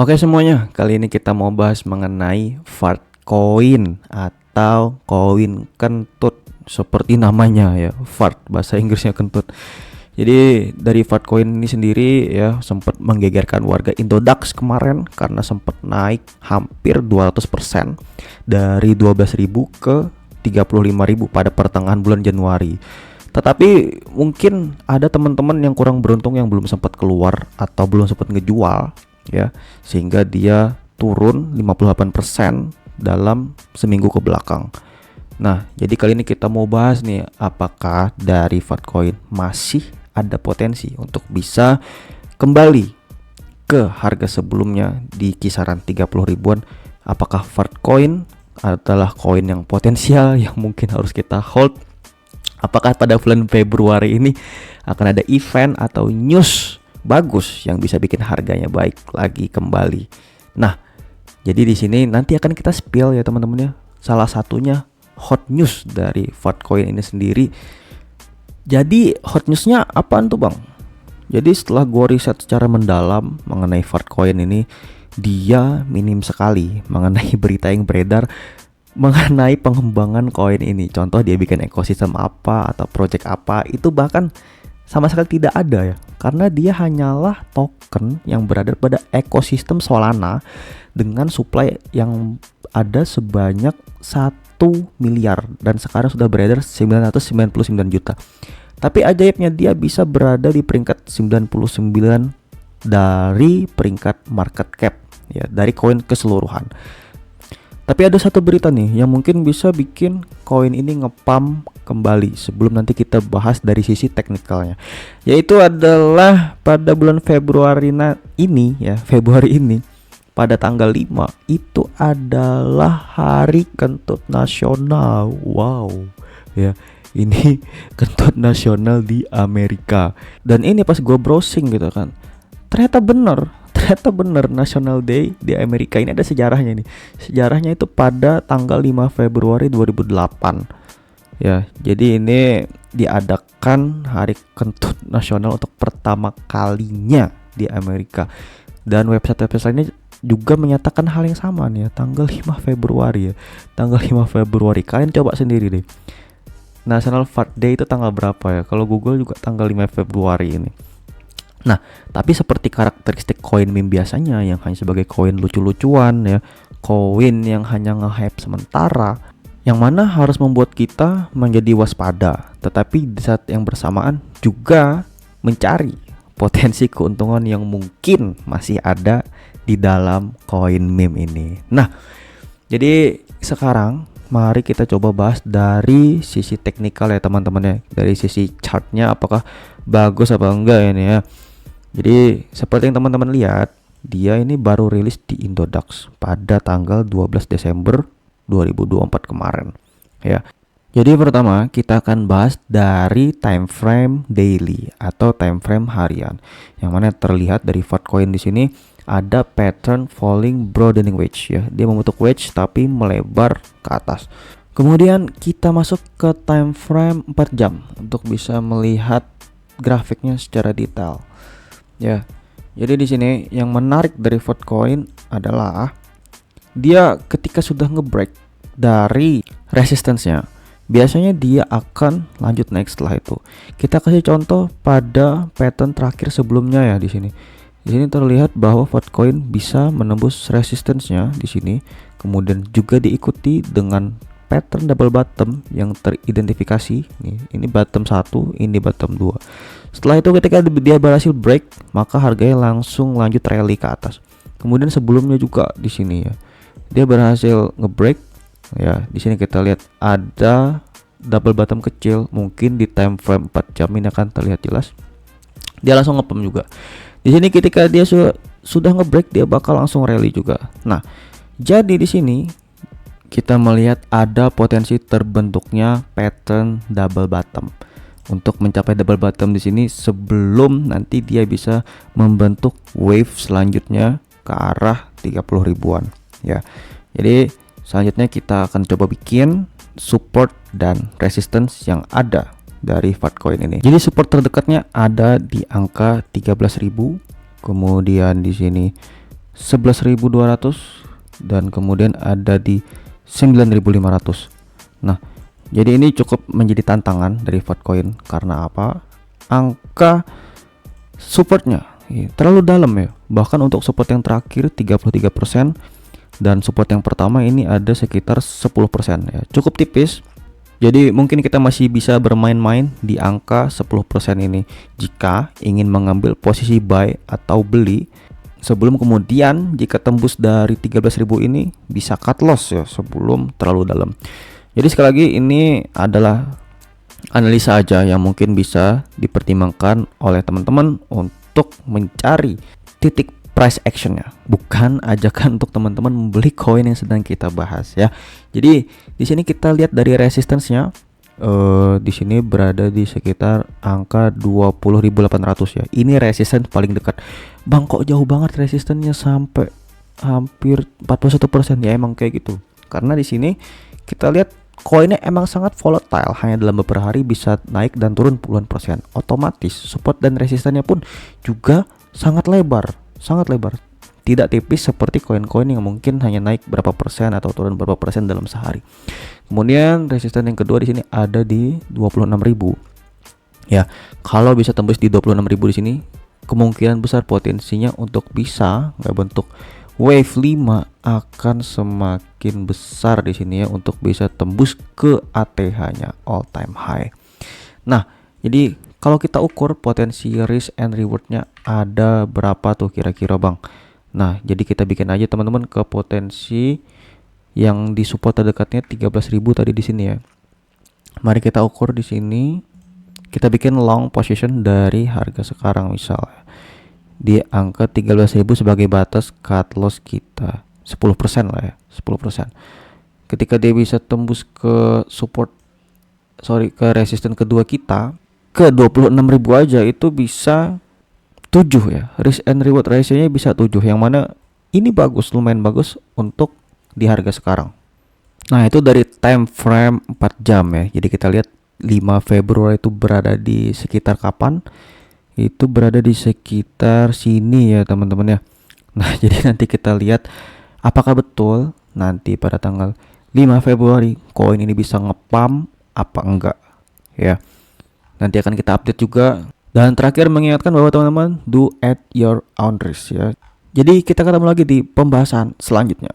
Oke semuanya, kali ini kita mau bahas mengenai Fartcoin atau koin kentut seperti namanya ya, Fart bahasa Inggrisnya kentut. Jadi dari Fartcoin ini sendiri ya sempat menggegerkan warga Indodax kemarin karena sempat naik hampir 200% dari 12.000 ke 35.000 pada pertengahan bulan Januari. Tetapi mungkin ada teman-teman yang kurang beruntung yang belum sempat keluar atau belum sempat ngejual ya, sehingga dia turun 58% dalam seminggu ke belakang. Nah, jadi kali ini kita mau bahas nih, apakah dari Fartcoin masih ada potensi untuk bisa kembali ke harga sebelumnya di kisaran 30 ribuan. Apakah Fartcoin adalah koin yang potensial yang mungkin harus kita hold? Apakah pada bulan Februari ini akan ada event atau news bagus yang bisa bikin harganya baik lagi kembali? Nah, jadi di sini nanti akan kita spill ya teman-teman ya. Salah satunya hot news dari Fartcoin ini sendiri. Jadi hot newsnya apaan tuh bang? Jadi setelah gue riset secara mendalam mengenai Fartcoin ini, dia minim sekali mengenai berita yang beredar mengenai pengembangan koin ini. Contoh dia bikin ekosistem apa atau project apa, itu bahkan sama sekali tidak ada ya. Karena dia hanyalah token yang berada pada ekosistem Solana dengan supply yang ada sebanyak 1 miliar dan sekarang sudah beredar 999 juta. Tapi ajaibnya dia bisa berada di peringkat 99 dari peringkat market cap ya, dari koin keseluruhan. Tapi ada satu berita nih yang mungkin bisa bikin koin ini ngepump kembali sebelum nanti kita bahas dari sisi teknikalnya, yaitu adalah pada bulan Februari ini pada tanggal 5 itu adalah hari kentut nasional. Wow ya, ini kentut nasional di Amerika. Dan ini pas gue browsing gitu kan, ternyata bener National Day di Amerika ini ada sejarahnya nih. Sejarahnya itu pada tanggal 5 Februari 2008 ya. Jadi ini diadakan hari kentut nasional untuk pertama kalinya di Amerika. Dan website-website lainnya juga menyatakan hal yang sama nih ya, tanggal 5 Februari ya. Tanggal 5 Februari, kalian coba sendiri deh, National Fart Day itu tanggal berapa ya? Kalau Google juga tanggal 5 Februari ini. Nah, tapi seperti karakteristik koin meme biasanya yang hanya sebagai koin lucu-lucuan ya, koin yang hanya nge-hype sementara, yang mana harus membuat kita menjadi waspada, tetapi di saat yang bersamaan juga mencari potensi keuntungan yang mungkin masih ada di dalam koin meme ini. Nah, jadi sekarang mari kita coba bahas dari sisi teknikal ya teman-teman ya, dari sisi chartnya apakah bagus apa enggak ini ya. Jadi seperti yang teman-teman lihat, dia ini baru rilis di Indodax pada tanggal 12 Desember 2024 kemarin ya. Jadi pertama kita akan bahas dari time frame daily atau time frame harian, yang mana terlihat dari Fartcoin di sini ada pattern falling broadening wedge ya. Dia membentuk wedge tapi melebar ke atas. Kemudian kita masuk ke time frame 4 jam untuk bisa melihat grafiknya secara detail. Ya, jadi di sini yang menarik dari Fartcoin adalah dia ketika sudah ngebreak dari resistance-nya, biasanya dia akan lanjut naik setelah itu. Kita kasih contoh pada pattern terakhir sebelumnya ya di sini. Di sini terlihat bahwa Fartcoin bisa menembus resistance-nya di sini, kemudian juga diikuti dengan pattern double bottom yang teridentifikasi nih. Ini bottom 1, ini bottom 2. Setelah itu ketika dia berhasil break, maka harganya langsung lanjut rally ke atas. Kemudian sebelumnya juga di sini ya, dia berhasil ngebreak ya. Di sini kita lihat ada double bottom kecil, mungkin di time frame 4 jam ini akan terlihat jelas. Dia langsung ngepump juga. Di sini ketika dia sudah ngebreak, dia bakal langsung rally juga. Nah, jadi di sini kita melihat ada potensi terbentuknya pattern double bottom. Untuk mencapai double bottom di sini sebelum nanti dia bisa membentuk wave selanjutnya ke arah 30 ribuan ya. Jadi selanjutnya kita akan coba bikin support dan resistance yang ada dari Fartcoin ini. Jadi support terdekatnya ada di angka 13.000, kemudian di sini 11.200 dan kemudian ada di 9.500. Nah, jadi ini cukup menjadi tantangan dari Filecoin karena apa? Angka supportnya terlalu dalam ya. Bahkan untuk support yang terakhir 33% dan support yang pertama ini ada sekitar 10% ya. Cukup tipis. Jadi mungkin kita masih bisa bermain-main di angka 10% ini jika ingin mengambil posisi buy atau beli sebelum kemudian jika tembus dari 13.000 ini bisa cut loss ya sebelum terlalu dalam. Jadi sekali lagi ini adalah analisa aja yang mungkin bisa dipertimbangkan oleh teman-teman untuk mencari titik price actionnya, bukan ajakan untuk teman-teman membeli koin yang sedang kita bahas ya. Jadi di sini kita lihat dari resistance-nya, di sini berada di sekitar angka 20.800 ya. Ini resistance paling dekat. Bang, kok jauh banget resistennya sampai hampir 41%? Ya emang kayak gitu. Karena di sini kita lihat koinnya emang sangat volatile, hanya dalam beberapa hari bisa naik dan turun puluhan persen. Otomatis support dan resistannya pun juga sangat lebar, tidak tipis seperti koin-koin yang mungkin hanya naik berapa persen atau turun berapa persen dalam sehari. Kemudian resisten yang kedua di sini ada di 26.000. Ya, kalau bisa tembus di 26.000 di sini, kemungkinan besar potensinya untuk bisa nggak bentuk wave 5 akan semakin besar di sini ya untuk bisa tembus ke ATH-nya all time high. Nah, jadi kalau kita ukur potensi risk and reward-nya ada berapa tuh kira-kira Bang? Nah, jadi kita bikin aja teman-teman ke potensi yang di support terdekatnya 13.000 tadi di sini ya. Mari kita ukur di sini. Kita bikin long position dari harga sekarang misalnya di angka 13.000 sebagai batas cut loss kita. 10% lah ya, 10%. Ketika dia bisa tembus ke ke resisten kedua kita ke 26.000 aja itu bisa 7 ya. Risk and reward ratio-nya bisa 7, yang mana ini bagus, lumayan bagus untuk di harga sekarang. Nah, itu dari time frame 4 jam ya. Jadi kita lihat 5 Februari itu berada di sekitar kapan? Itu berada di sekitar sini ya teman-teman ya. Nah, jadi nanti kita lihat apakah betul nanti pada tanggal 5 Februari koin ini bisa ngepump apa enggak ya. Nanti akan kita update juga. Dan terakhir mengingatkan bahwa teman-teman do at your own risk ya. Jadi kita ketemu lagi di pembahasan selanjutnya.